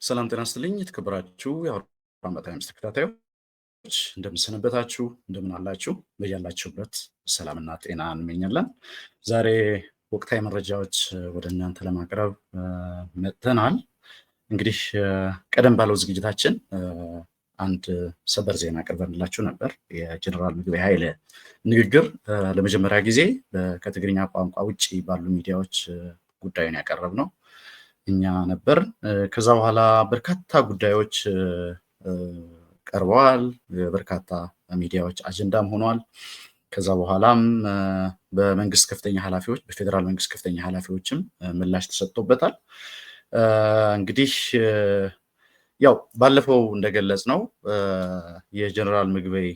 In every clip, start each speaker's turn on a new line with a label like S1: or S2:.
S1: ሰላም ጤና ይስጥልኝ የተከበራችሁ የአውራምባ ታይምስ ተከታታዮች እንደምንሰነበታችሁ እንደምን አላችሁ? በያላችሁበት ሰላምና ጤና እንመኛለን። ዛሬ ወቅታዊ መረጃዎች ወደ እናንተ ለማቅረብ መጥተናል። እንግዲህ ቀደም ባለው ዝግጅታችን አንድ ሰበር ዜና አቅርበንላችሁ ነበር። የጀነራል ምግበይ ኃይለ ንግግር ለመጀመሪያ ጊዜ ከትግርኛ ቋንቋ ውጪ ባሉ ሚዲያዎች ጉዳዩን ያቀረብነው እኛ ነበር። ከዛ በኋላ በርካታ ጉዳዮች ቀርበዋል። በርካታ ሚዲያዎች አጀንዳም ሆኗል። ከዛ በኋላም በመንግስት ከፍተኛ ኃላፊዎች በፌደራል መንግስት ከፍተኛ ኃላፊዎችም ምላሽ ተሰጥቶበታል። እንግዲህ ያው ባለፈው እንደገለጽ ነው የጀነራል ምግበይ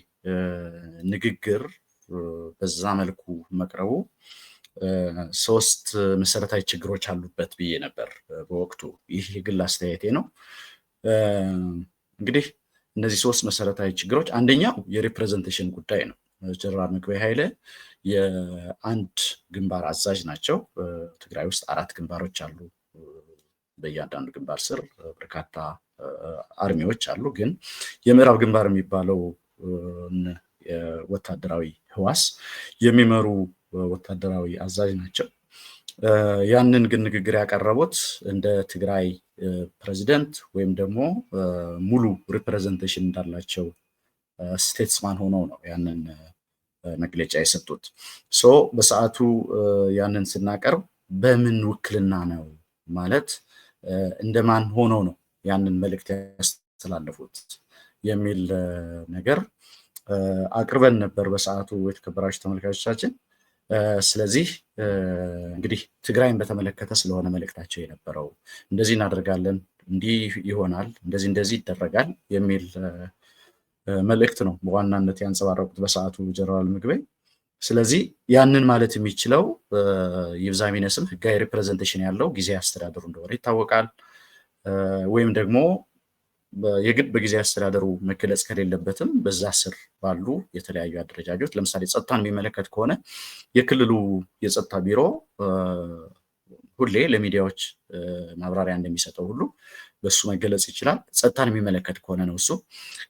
S1: ንግግር በዛ መልኩ መቅረቡ ሶስት መሰረታዊ ችግሮች አሉበት ብዬ ነበር በወቅቱ። ይህ የግል አስተያየቴ ነው። እንግዲህ እነዚህ ሶስት መሰረታዊ ችግሮች አንደኛው የሪፕሬዘንቴሽን ጉዳይ ነው። ጀነራል ምግበይ ኃይለ የአንድ ግንባር አዛዥ ናቸው። ትግራይ ውስጥ 4 ግንባሮች አሉ። በእያንዳንዱ ግንባር ስር በርካታ አርሚዎች አሉ። ግን የምዕራብ ግንባር የሚባለው ወታደራዊ ህዋስ የሚመሩ ወታደራዊ አዛዥ ናቸው። ያንን ግን ንግግር ያቀረቡት እንደ ትግራይ ፕሬዚደንት ወይም ደግሞ ሙሉ ሪፕሬዘንቴሽን እንዳላቸው ስቴትስማን ሆነው ነው ያንን መግለጫ የሰጡት። በሰዓቱ ያንን ስናቀርብ በምን ውክልና ነው ማለት እንደማን ሆነው ነው ያንን መልእክት ያስተላለፉት የሚል ነገር አቅርበን ነበር በሰዓቱ የተከበራችሁ ተመልካቾቻችን። ስለዚህ እንግዲህ ትግራይን በተመለከተ ስለሆነ መልእክታቸው የነበረው እንደዚህ እናደርጋለን፣ እንዲህ ይሆናል፣ እንደዚህ ይደረጋል የሚል መልእክት ነው በዋናነት ያንጸባረቁት በሰዓቱ ጀነራል ምግበይ። ስለዚህ ያንን ማለት የሚችለው ይብዛም ይነስም ህጋዊ ሪፕሬዘንቴሽን ያለው ጊዜያዊ አስተዳደሩ እንደሆነ ይታወቃል። ወይም ደግሞ የግድ በጊዜያዊ አስተዳደሩ መገለጽ ከሌለበትም በዛ ስር ባሉ የተለያዩ አደረጃጆች ለምሳሌ ጸጥታን የሚመለከት ከሆነ የክልሉ የጸጥታ ቢሮ ሁሌ ለሚዲያዎች ማብራሪያ እንደሚሰጠው ሁሉ በሱ መገለጽ ይችላል። ጸጥታን የሚመለከት ከሆነ ነው እሱ።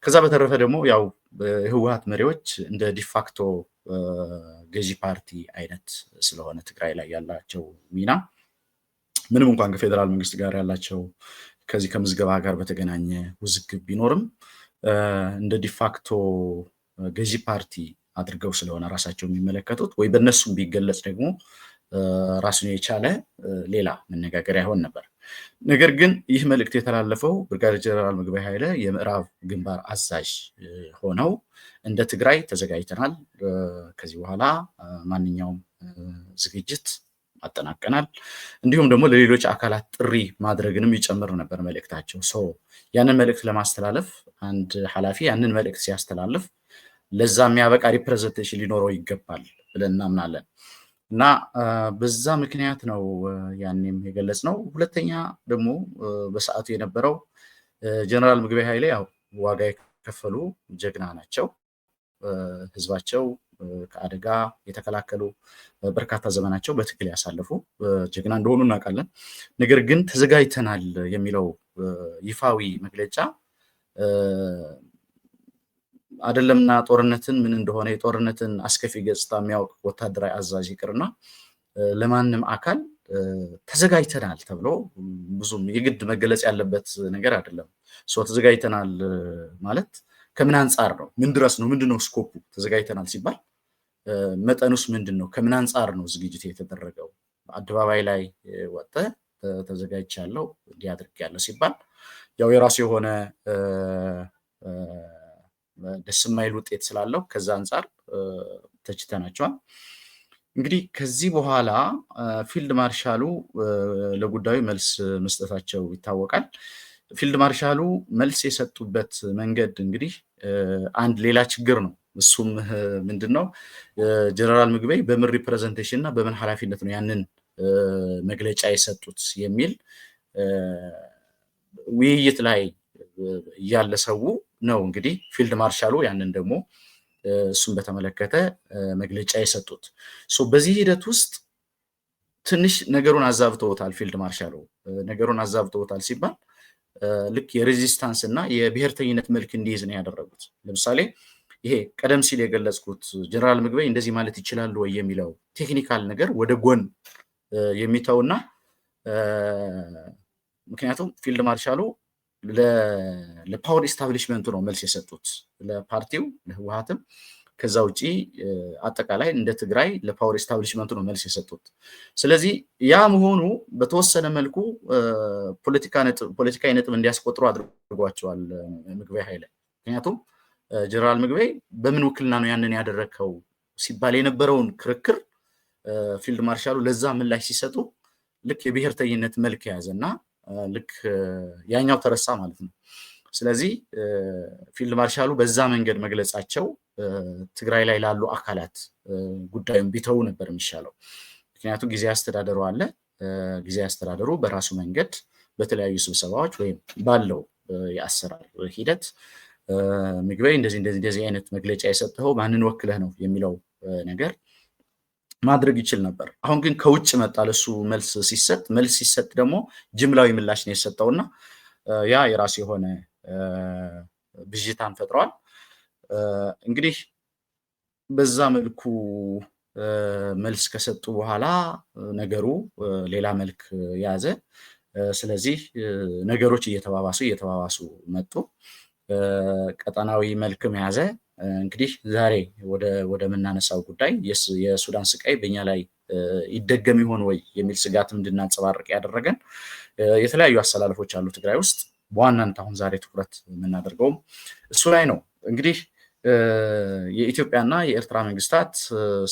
S1: ከዛ በተረፈ ደግሞ ያው የህወሓት መሪዎች እንደ ዲፋክቶ ገዢ ፓርቲ አይነት ስለሆነ ትግራይ ላይ ያላቸው ሚና ምንም እንኳን ከፌደራል መንግስት ጋር ያላቸው ከዚህ ከምዝገባ ጋር በተገናኘ ውዝግብ ቢኖርም እንደ ዲፋክቶ ገዢ ፓርቲ አድርገው ስለሆነ ራሳቸው የሚመለከቱት ወይ በእነሱም ቢገለጽ ደግሞ ራሱን የቻለ ሌላ መነጋገሪያ ይሆን ነበር። ነገር ግን ይህ መልእክት የተላለፈው ብርጋዴር ጀነራል ምግበይ ኃይለ የምዕራብ ግንባር አዛዥ ሆነው እንደ ትግራይ ተዘጋጅተናል፣ ከዚህ በኋላ ማንኛውም ዝግጅት አጠናቀናል፣ እንዲሁም ደግሞ ለሌሎች አካላት ጥሪ ማድረግንም ይጨምር ነበር መልእክታቸው። ያንን መልእክት ለማስተላለፍ አንድ ኃላፊ ያንን መልእክት ሲያስተላልፍ ለዛ የሚያበቃ ሪፕሬዘንቴሽን ሊኖረው ይገባል ብለን እናምናለን እና በዛ ምክንያት ነው ያኔም የገለጽ ነው። ሁለተኛ ደግሞ በሰዓቱ የነበረው ጀነራል ምግበይ ኃይለ ያው ዋጋ የከፈሉ ጀግና ናቸው። ህዝባቸው ከአደጋ የተከላከሉ በርካታ ዘመናቸው በትግል ያሳለፉ ጀግና እንደሆኑ እናውቃለን። ነገር ግን ተዘጋጅተናል የሚለው ይፋዊ መግለጫ አይደለምና ጦርነትን ምን እንደሆነ የጦርነትን አስከፊ ገጽታ የሚያውቅ ወታደራዊ አዛዥ ይቅርና ለማንም አካል ተዘጋጅተናል ተብሎ ብዙም የግድ መገለጽ ያለበት ነገር አይደለም። ተዘጋጅተናል ማለት ከምን አንጻር ነው? ምን ድረስ ነው? ምንድነው ስኮፑ? ተዘጋጅተናል ሲባል መጠኑስ ምንድነው? ከምን አንጻር ነው ዝግጅት የተደረገው? አደባባይ ላይ ወጣ ተዘጋጅቻለሁ እንዲያደርጋለሁ ሲባል ያው የራሱ የሆነ ደስ የማይል ውጤት ስላለው ከዛ አንጻር ተችተናቸዋል። እንግዲህ ከዚህ በኋላ ፊልድ ማርሻሉ ለጉዳዩ መልስ መስጠታቸው ይታወቃል። ፊልድ ማርሻሉ መልስ የሰጡበት መንገድ እንግዲህ አንድ ሌላ ችግር ነው። እሱም ምንድነው? ጀነራል ምግበይ በምን ሪፕሬዘንቴሽን እና በምን ኃላፊነት ነው ያንን መግለጫ የሰጡት የሚል ውይይት ላይ ያለ ሰው ነው እንግዲህ ፊልድ ማርሻሉ ያንን ደግሞ እሱን በተመለከተ መግለጫ የሰጡት። በዚህ ሂደት ውስጥ ትንሽ ነገሩን አዛብተውታል ፊልድ ማርሻሉ። ነገሩን አዛብተውታል ሲባል ልክ የሬዚስታንስ እና የብሔርተኝነት መልክ እንዲይዝ ነው ያደረጉት። ለምሳሌ ይሄ ቀደም ሲል የገለጽኩት ጀነራል ምግበይ እንደዚህ ማለት ይችላሉ ወይ የሚለው ቴክኒካል ነገር ወደ ጎን የሚተውና ምክንያቱም ፊልድ ማርሻሉ ለፓወር ኢስታብሊሽመንቱ ነው መልስ የሰጡት፣ ለፓርቲው ለህወሓትም። ከዛ ውጪ አጠቃላይ እንደ ትግራይ ለፓወር ኢስታብሊሽመንቱ ነው መልስ የሰጡት። ስለዚህ ያ መሆኑ በተወሰነ መልኩ ፖለቲካዊ ነጥብ እንዲያስቆጥሩ አድርጓቸዋል ምግበይ ኃይለ። ምክንያቱም ጀነራል ምግበይ በምን ውክልና ነው ያንን ያደረከው ሲባል የነበረውን ክርክር ፊልድ ማርሻሉ ለዛ ምላሽ ሲሰጡ ልክ የብሔርተኝነት መልክ የያዘና ልክ ያኛው ተረሳ ማለት ነው። ስለዚህ ፊልድ ማርሻሉ በዛ መንገድ መግለጻቸው ትግራይ ላይ ላሉ አካላት ጉዳዩን ቢተው ነበር የሚሻለው። ምክንያቱም ጊዜ አስተዳደሩ አለ። ጊዜ አስተዳደሩ በራሱ መንገድ በተለያዩ ስብሰባዎች ወይም ባለው የአሰራር ሂደት ምግበይ እንደዚህ አይነት መግለጫ የሰጠው ማንን ወክለህ ነው የሚለው ነገር ማድረግ ይችል ነበር። አሁን ግን ከውጭ መጣ ለሱ መልስ ሲሰጥ ደግሞ ጅምላዊ ምላሽ ነው የሰጠውና ያ የራሱ የሆነ ብዥታን ፈጥሯል። እንግዲህ በዛ መልኩ መልስ ከሰጡ በኋላ ነገሩ ሌላ መልክ ያዘ። ስለዚህ ነገሮች እየተባባሱ መጡ። ቀጠናዊ መልክም ያዘ። እንግዲህ ዛሬ ወደ ምናነሳው ጉዳይ የሱዳን ስቃይ በእኛ ላይ ይደገም ይሆን ወይ የሚል ስጋት እንድናንጸባርቅ ያደረገን የተለያዩ አሰላለፎች አሉ ትግራይ ውስጥ። በዋናነት አሁን ዛሬ ትኩረት የምናደርገውም እሱ ላይ ነው። እንግዲህ የኢትዮጵያና የኤርትራ መንግስታት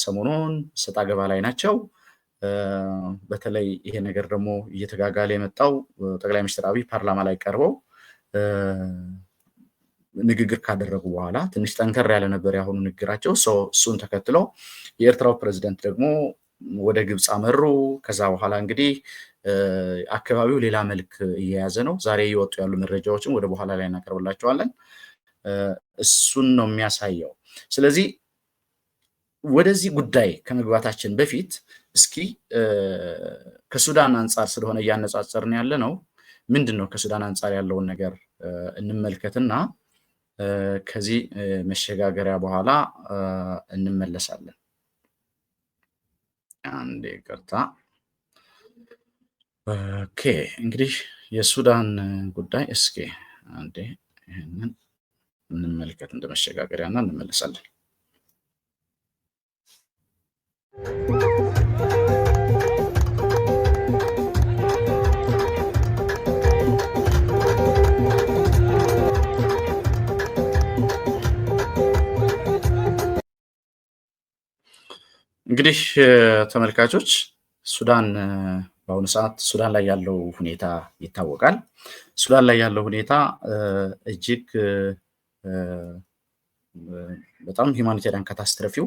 S1: ሰሞኑን ሰጣ ገባ ላይ ናቸው። በተለይ ይሄ ነገር ደግሞ እየተጋጋለ የመጣው ጠቅላይ ሚኒስትር አብይ ፓርላማ ላይ ቀርበው ንግግር ካደረጉ በኋላ ትንሽ ጠንከር ያለ ነበር ያሁኑ ንግግራቸው። እሱን ተከትለው የኤርትራው ፕሬዝዳንት ደግሞ ወደ ግብፅ አመሩ። ከዛ በኋላ እንግዲህ አካባቢው ሌላ መልክ እየያዘ ነው። ዛሬ እየወጡ ያሉ መረጃዎችን ወደ በኋላ ላይ እናቀርብላቸዋለን። እሱን ነው የሚያሳየው። ስለዚህ ወደዚህ ጉዳይ ከመግባታችን በፊት እስኪ ከሱዳን አንጻር ስለሆነ እያነጻጸርን ያለ ነው፣ ምንድን ነው ከሱዳን አንጻር ያለውን ነገር እንመልከትና ከዚህ መሸጋገሪያ በኋላ እንመለሳለን። አንዴ ይቅርታ። ኦኬ፣ እንግዲህ የሱዳን ጉዳይ እስኪ አንዴ ይሄንን እንመልከት እንደ መሸጋገሪያና እንመለሳለን። እንግዲህ ተመልካቾች ሱዳን በአሁኑ ሰዓት ሱዳን ላይ ያለው ሁኔታ ይታወቃል። ሱዳን ላይ ያለው ሁኔታ እጅግ በጣም ሂውማኒቴሪያን ካታስትሮፊው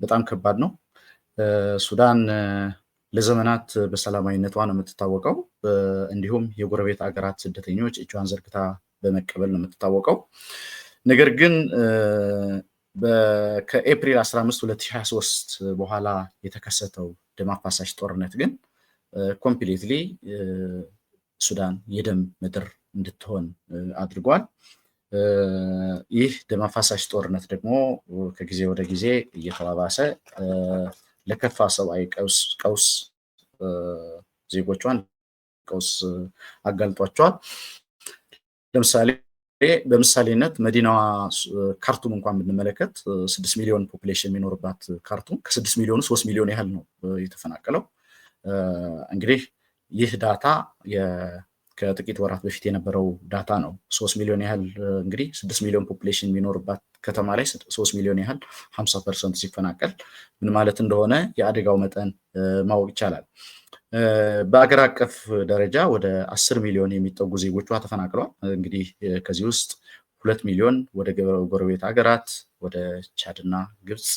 S1: በጣም ከባድ ነው። ሱዳን ለዘመናት በሰላማዊነቷ ነው የምትታወቀው። እንዲሁም የጎረቤት ሀገራት ስደተኞች እጇን ዘርግታ በመቀበል ነው የምትታወቀው። ነገር ግን ከኤፕሪል 15 2023 በኋላ የተከሰተው ደም አፋሳሽ ጦርነት ግን ኮምፕሊትሊ ሱዳን የደም ምድር እንድትሆን አድርጓል። ይህ ደም አፋሳሽ ጦርነት ደግሞ ከጊዜ ወደ ጊዜ እየተባባሰ ለከፋ ሰብአዊ ቀውስ ዜጎቿን ቀውስ አጋልጧቸዋል። ለምሳሌ በምሳሌነት መዲናዋ ካርቱም እንኳን ብንመለከት 6 ሚሊዮን ፖፑሌሽን የሚኖርባት ካርቱም ከ6 ሚሊዮኑ 3 ሚሊዮን ያህል ነው የተፈናቀለው። እንግዲህ ይህ ዳታ ከጥቂት ወራት በፊት የነበረው ዳታ ነው። 3 ሚሊዮን ያህል እንግዲህ 6 ሚሊዮን ፖፑሌሽን የሚኖርባት ከተማ ላይ 3 ሚሊዮን ያህል 50% ሲፈናቀል ምን ማለት እንደሆነ የአደጋው መጠን ማወቅ ይቻላል። በአገር አቀፍ ደረጃ ወደ 10 ሚሊዮን የሚጠጉ ዜጎቿ ተፈናቅለዋል። እንግዲህ ከዚህ ውስጥ 2 ሚሊዮን ወደ ጎረቤት ሀገራት ወደ ቻድና ግብፅ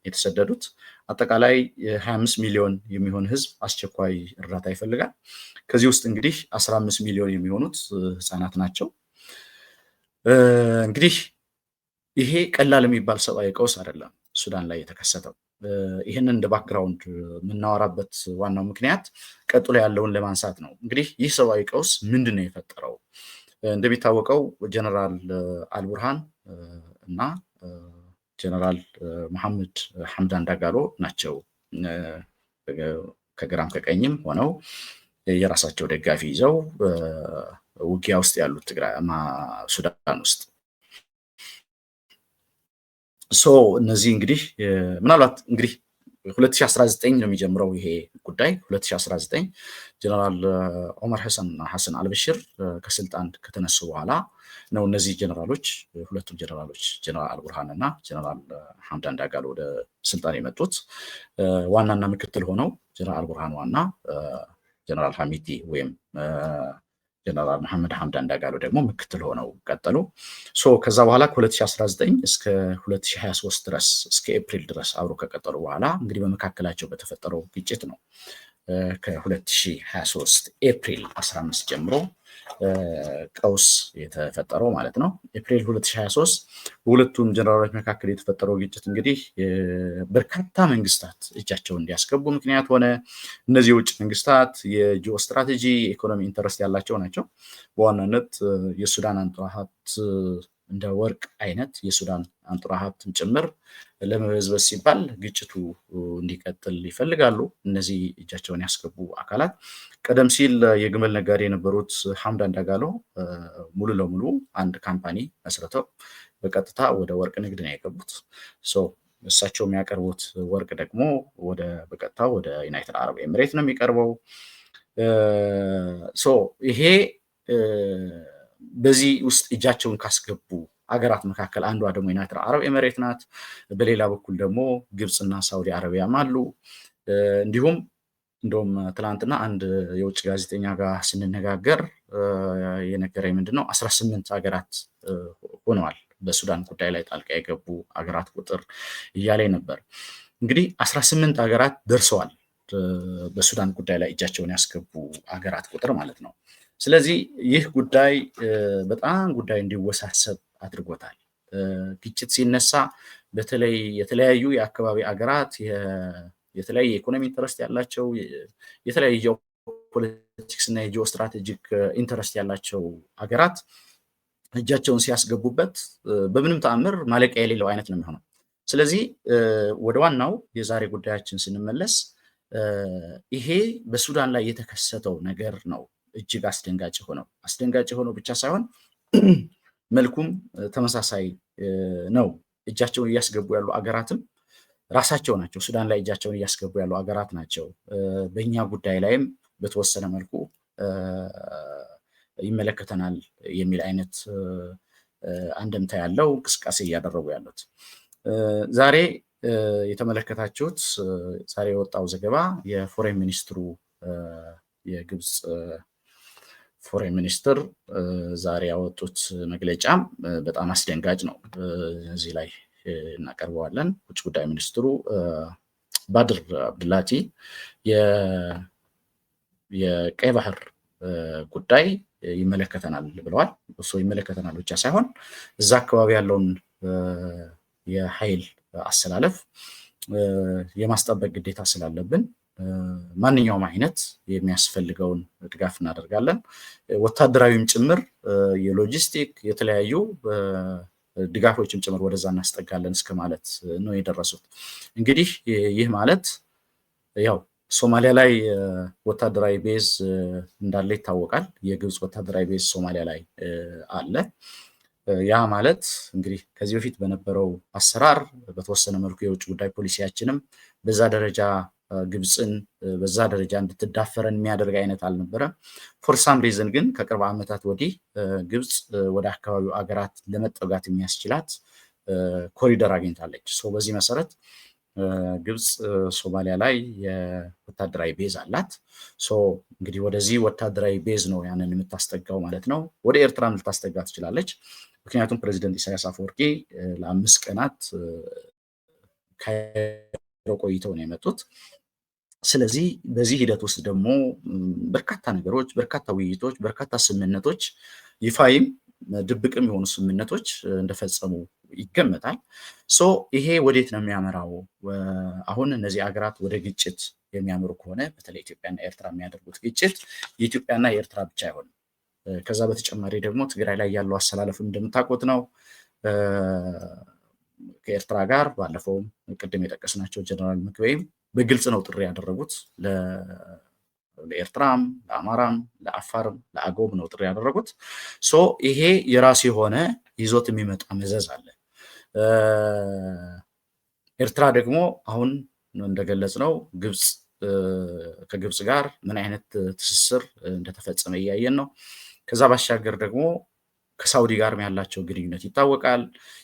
S1: የተሰደዱት፣ አጠቃላይ 25 ሚሊዮን የሚሆን ህዝብ አስቸኳይ እርዳታ ይፈልጋል። ከዚህ ውስጥ እንግዲህ 15 ሚሊዮን የሚሆኑት ህፃናት ናቸው። እንግዲህ ይሄ ቀላል የሚባል ሰብአዊ ቀውስ አይደለም ሱዳን ላይ የተከሰተው። ይህንን እንደ ባክግራውንድ የምናወራበት ዋናው ምክንያት ቀጥሎ ያለውን ለማንሳት ነው። እንግዲህ ይህ ሰብአዊ ቀውስ ምንድን ነው የፈጠረው? እንደሚታወቀው ጀነራል አልቡርሃን እና ጀነራል መሐመድ ሐምዳን ዳጋሎ ናቸው ከግራም ከቀኝም ሆነው የራሳቸው ደጋፊ ይዘው ውጊያ ውስጥ ያሉት ትግራይ ሱዳን ውስጥ እነዚህ እንግዲህ ምናልባት እንግዲህ 2019 ነው የሚጀምረው ይሄ ጉዳይ 2019 ጀነራል ዑመር ሐሰን አልበሽር ከስልጣን ከተነሱ በኋላ ነው እነዚህ ጀነራሎች ሁለቱም ጀነራሎች ጀነራል አልቡርሃን እና ጀነራል ሐምዳን ዳጋሎ ወደ ስልጣን የመጡት ዋናና ምክትል ሆነው ጀነራል አልቡርሃን ዋና ጀነራል ሐሚቲ ወይም ጀነራል መሐመድ ሐምዳን ዳጋሎ ደግሞ ምክትል ሆነው ቀጠሉ። ከዛ በኋላ ከ2019 እስከ 2023 ድረስ እስከ ኤፕሪል ድረስ አብሮ ከቀጠሉ በኋላ እንግዲህ በመካከላቸው በተፈጠረው ግጭት ነው ከ2023 ኤፕሪል 15 ጀምሮ ቀውስ የተፈጠረው ማለት ነው። ኤፕሪል 2023 በሁለቱም ጀነራሎች መካከል የተፈጠረው ግጭት እንግዲህ በርካታ መንግስታት እጃቸውን እንዲያስገቡ ምክንያት ሆነ። እነዚህ የውጭ መንግስታት የጂኦ ስትራቴጂ የኢኮኖሚ ኢንተረስት ያላቸው ናቸው። በዋናነት የሱዳን አንጡራ ሀብት እንደ ወርቅ አይነት የሱዳን አንጡራ ሀብትም ጭምር ለመበዝበዝ ሲባል ግጭቱ እንዲቀጥል ይፈልጋሉ። እነዚህ እጃቸውን ያስገቡ አካላት ቀደም ሲል የግመል ነጋዴ የነበሩት ሐምዳን ዳጋሎ ሙሉ ለሙሉ አንድ ካምፓኒ መስርተው በቀጥታ ወደ ወርቅ ንግድ ነው የገቡት። እሳቸው የሚያቀርቡት ወርቅ ደግሞ በቀጥታ ወደ ዩናይትድ አረብ ኤምሬት ነው የሚቀርበው። ይሄ በዚህ ውስጥ እጃቸውን ካስገቡ አገራት መካከል አንዷ ደግሞ ዩናይትድ አረብ ኤምሬት ናት። በሌላ በኩል ደግሞ ግብፅና ሳውዲ አረቢያም አሉ። እንዲሁም እንደውም ትላንትና አንድ የውጭ ጋዜጠኛ ጋር ስንነጋገር የነገረኝ ምንድነው 18 ሀገራት ሆነዋል በሱዳን ጉዳይ ላይ ጣልቃ የገቡ ሀገራት ቁጥር እያለኝ ነበር። እንግዲህ 18 ሀገራት ደርሰዋል በሱዳን ጉዳይ ላይ እጃቸውን ያስገቡ ሀገራት ቁጥር ማለት ነው። ስለዚህ ይህ ጉዳይ በጣም ጉዳይ እንዲወሳሰብ አድርጎታል። ግጭት ሲነሳ በተለይ የተለያዩ የአካባቢ ሀገራት የተለያየ ኢኮኖሚ ኢንተረስት ያላቸው የተለያየ ጂኦፖለቲክስ እና የጂኦ ስትራቴጂክ ኢንተረስት ያላቸው ሀገራት እጃቸውን ሲያስገቡበት በምንም ተአምር ማለቂያ የሌለው አይነት ነው የሚሆነው። ስለዚህ ወደ ዋናው የዛሬ ጉዳያችን ስንመለስ ይሄ በሱዳን ላይ የተከሰተው ነገር ነው እጅግ አስደንጋጭ የሆነው ብቻ ሳይሆን መልኩም ተመሳሳይ ነው። እጃቸውን እያስገቡ ያሉ አገራትም ራሳቸው ናቸው። ሱዳን ላይ እጃቸውን እያስገቡ ያሉ አገራት ናቸው። በእኛ ጉዳይ ላይም በተወሰነ መልኩ ይመለከተናል የሚል አይነት አንድምታ ያለው እንቅስቃሴ እያደረጉ ያሉት። ዛሬ የተመለከታችሁት ዛሬ የወጣው ዘገባ የፎሬን ሚኒስትሩ የግብፅ ፎሬን ሚኒስትር ዛሬ ያወጡት መግለጫም በጣም አስደንጋጭ ነው። እዚህ ላይ እናቀርበዋለን። ውጭ ጉዳይ ሚኒስትሩ ባድር አብድላቲ የቀይ ባህር ጉዳይ ይመለከተናል ብለዋል። እሱ ይመለከተናል ብቻ ሳይሆን እዛ አካባቢ ያለውን የኃይል አሰላለፍ የማስጠበቅ ግዴታ ስላለብን ማንኛውም አይነት የሚያስፈልገውን ድጋፍ እናደርጋለን፣ ወታደራዊም ጭምር የሎጂስቲክ የተለያዩ ድጋፎችም ጭምር ወደዛ እናስጠጋለን እስከ ማለት ነው የደረሱት። እንግዲህ ይህ ማለት ያው ሶማሊያ ላይ ወታደራዊ ቤዝ እንዳለ ይታወቃል። የግብፅ ወታደራዊ ቤዝ ሶማሊያ ላይ አለ። ያ ማለት እንግዲህ ከዚህ በፊት በነበረው አሰራር በተወሰነ መልኩ የውጭ ጉዳይ ፖሊሲያችንም በዛ ደረጃ ግብፅን በዛ ደረጃ እንድትዳፈረን የሚያደርግ አይነት አልነበረም። ፎር ሳም ሪዝን ግን ከቅርብ ዓመታት ወዲህ ግብፅ ወደ አካባቢው አገራት ለመጠጋት የሚያስችላት ኮሪደር አግኝታለች። በዚህ መሰረት ግብፅ ሶማሊያ ላይ የወታደራዊ ቤዝ አላት። እንግዲህ ወደዚህ ወታደራዊ ቤዝ ነው ያንን የምታስጠጋው ማለት ነው። ወደ ኤርትራም ልታስጠጋ ትችላለች። ምክንያቱም ፕሬዚደንት ኢሳያስ አፈወርቂ ለ5 ቀናት ካይሮ ቆይተው ነው የመጡት። ስለዚህ በዚህ ሂደት ውስጥ ደግሞ በርካታ ነገሮች፣ በርካታ ውይይቶች፣ በርካታ ስምምነቶች ይፋይም ድብቅም የሆኑ ስምምነቶች እንደፈጸሙ ይገመታል። ይሄ ወዴት ነው የሚያመራው? አሁን እነዚህ አገራት ወደ ግጭት የሚያመሩ ከሆነ በተለይ ኢትዮጵያና ኤርትራ የሚያደርጉት ግጭት የኢትዮጵያና የኤርትራ ብቻ አይሆንም። ከዛ በተጨማሪ ደግሞ ትግራይ ላይ ያለው አሰላለፍ እንደምታውቁት ነው። ከኤርትራ ጋር ባለፈው ቅድም የጠቀስናቸው ጀነራል ምግበይም በግልጽ ነው ጥሪ ያደረጉት ለኤርትራም፣ ለአማራም፣ ለአፋርም፣ ለአገውም ነው ጥሪ ያደረጉት። ይሄ የራሱ የሆነ ይዞት የሚመጣ መዘዝ አለ። ኤርትራ ደግሞ አሁን እንደገለጽ ነው ከግብፅ ጋር ምን አይነት ትስስር እንደተፈጸመ እያየን ነው። ከዛ ባሻገር ደግሞ ከሳውዲ ጋር ያላቸው ግንኙነት ይታወቃል።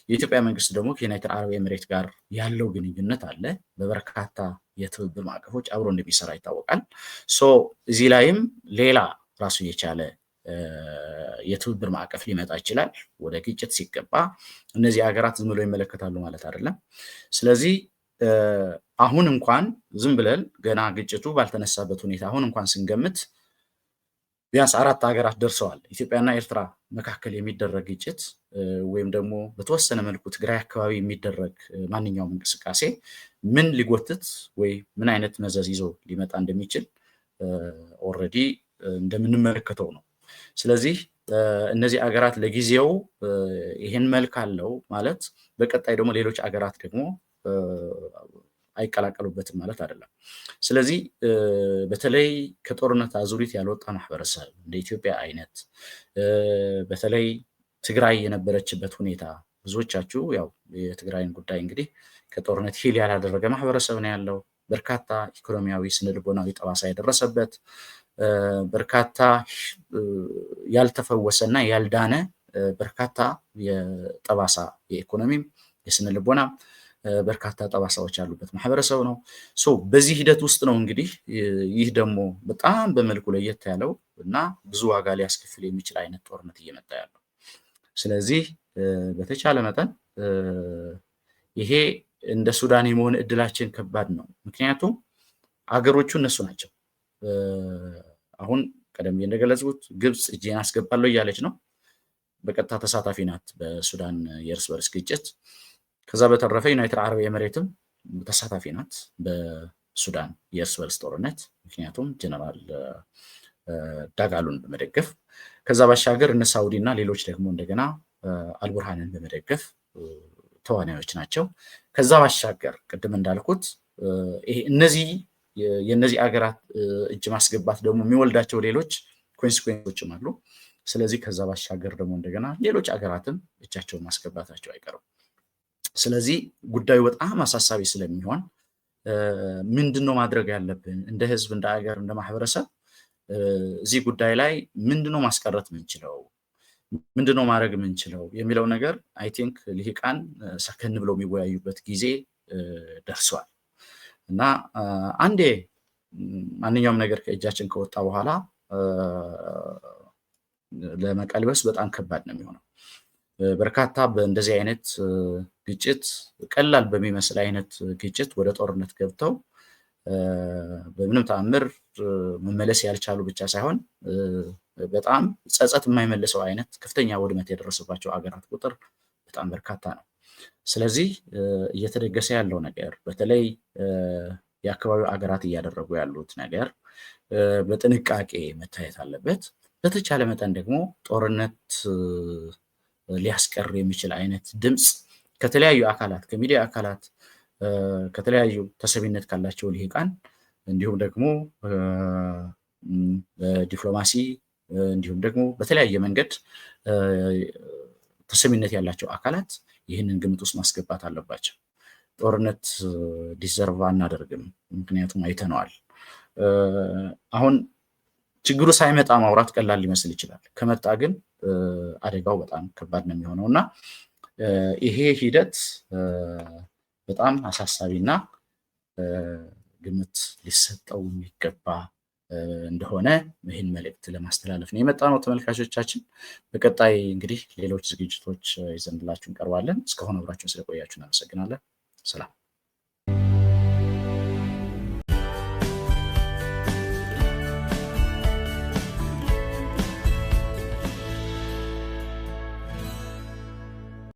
S1: የኢትዮጵያ መንግስት ደግሞ ከዩናይትድ አረብ ኤሚሬት ጋር ያለው ግንኙነት አለ። በበርካታ የትብብር ማዕቀፎች አብሮ እንደሚሰራ ይታወቃል። እዚህ ላይም ሌላ ራሱ የቻለ የትብብር ማዕቀፍ ሊመጣ ይችላል። ወደ ግጭት ሲገባ እነዚህ ሀገራት ዝም ብለው ይመለከታሉ ማለት አይደለም። ስለዚህ አሁን እንኳን ዝም ብለን ገና ግጭቱ ባልተነሳበት ሁኔታ አሁን እንኳን ስንገምት ቢያንስ 4 ሀገራት ደርሰዋል። ኢትዮጵያና ኤርትራ መካከል የሚደረግ ግጭት ወይም ደግሞ በተወሰነ መልኩ ትግራይ አካባቢ የሚደረግ ማንኛውም እንቅስቃሴ ምን ሊጎትት ወይ ምን አይነት መዘዝ ይዞ ሊመጣ እንደሚችል ኦልሬዲ እንደምንመለከተው ነው። ስለዚህ እነዚህ ሀገራት ለጊዜው ይሄን መልክ አለው ማለት በቀጣይ ደግሞ ሌሎች ሀገራት ደግሞ አይቀላቀሉበትም ማለት አይደለም። ስለዚህ በተለይ ከጦርነት አዙሪት ያልወጣ ማህበረሰብ እንደ ኢትዮጵያ አይነት በተለይ ትግራይ የነበረችበት ሁኔታ ብዙዎቻችሁ ያው የትግራይን ጉዳይ እንግዲህ ከጦርነት ሂል ያላደረገ ማህበረሰብ ነው ያለው። በርካታ ኢኮኖሚያዊ፣ ስነልቦናዊ ጠባሳ የደረሰበት በርካታ ያልተፈወሰና ያልዳነ በርካታ የጠባሳ የኢኮኖሚም የስነልቦናም በርካታ ጠባሳዎች ያሉበት ማህበረሰብ ነው። በዚህ ሂደት ውስጥ ነው እንግዲህ ይህ ደግሞ በጣም በመልኩ ለየት ያለው እና ብዙ ዋጋ ሊያስከፍል የሚችል አይነት ጦርነት እየመጣ ያለው። ስለዚህ በተቻለ መጠን ይሄ እንደ ሱዳን የመሆን እድላችን ከባድ ነው። ምክንያቱም አገሮቹ እነሱ ናቸው። አሁን ቀደም ብዬ እንደገለጽኩት ግብፅ እጄን አስገባለሁ እያለች ነው። በቀጥታ ተሳታፊ ናት በሱዳን የእርስ በርስ ግጭት። ከዛ በተረፈ ዩናይትድ አረብ ኤሚሬትም ተሳታፊ ናት በሱዳን የእርስ በርስ ጦርነት፣ ምክንያቱም ጀነራል ዳጋሎን በመደገፍ ከዛ ባሻገር እነ ሳውዲ እና ሌሎች ደግሞ እንደገና አልቡርሃንን በመደገፍ ተዋናዮች ናቸው። ከዛ ባሻገር ቅድም እንዳልኩት እነዚህ የነዚህ አገራት እጅ ማስገባት ደግሞ የሚወልዳቸው ሌሎች ኮንሲኩዌንሶችም አሉ። ስለዚህ ከዛ ባሻገር ደግሞ እንደገና ሌሎች አገራትም እጃቸውን ማስገባታቸው አይቀርም። ስለዚህ ጉዳዩ በጣም አሳሳቢ ስለሚሆን ምንድነው ማድረግ ያለብን እንደ ህዝብ፣ እንደ ሀገር፣ እንደ ማህበረሰብ እዚህ ጉዳይ ላይ ምንድነው ማስቀረት ምንችለው፣ ምንድነው ማድረግ ምንችለው የሚለው ነገር አይ ቲንክ ልሂቃን ሰከን ብለው የሚወያዩበት ጊዜ ደርሷል እና አንዴ ማንኛውም ነገር ከእጃችን ከወጣ በኋላ ለመቀልበስ በጣም ከባድ ነው የሚሆነው። በርካታ በእንደዚህ አይነት ግጭት ቀላል በሚመስል አይነት ግጭት ወደ ጦርነት ገብተው በምንም ተአምር መመለስ ያልቻሉ ብቻ ሳይሆን በጣም ጸጸት የማይመለሰው አይነት ከፍተኛ ውድመት የደረሰባቸው አገራት ቁጥር በጣም በርካታ ነው። ስለዚህ እየተደገሰ ያለው ነገር በተለይ የአካባቢው አገራት እያደረጉ ያሉት ነገር በጥንቃቄ መታየት አለበት። በተቻለ መጠን ደግሞ ጦርነት ሊያስቀር የሚችል አይነት ድምፅ ከተለያዩ አካላት፣ ከሚዲያ አካላት፣ ከተለያዩ ተሰሚነት ካላቸው ልሂቃን እንዲሁም ደግሞ በዲፕሎማሲ እንዲሁም ደግሞ በተለያየ መንገድ ተሰሚነት ያላቸው አካላት ይህንን ግምት ውስጥ ማስገባት አለባቸው። ጦርነት ዲዘርቭ አናደርግም፣ ምክንያቱም አይተነዋል። አሁን ችግሩ ሳይመጣ ማውራት ቀላል ሊመስል ይችላል። ከመጣ ግን አደጋው በጣም ከባድ ነው የሚሆነው እና ይሄ ሂደት በጣም አሳሳቢና ግምት ሊሰጠው የሚገባ እንደሆነ ይህን መልእክት ለማስተላለፍ ነው የመጣ ነው። ተመልካቾቻችን በቀጣይ እንግዲህ ሌሎች ዝግጅቶች ይዘንላችሁ እንቀርባለን። እስካሁን አብራችሁን ስለቆያችሁ እናመሰግናለን። ሰላም።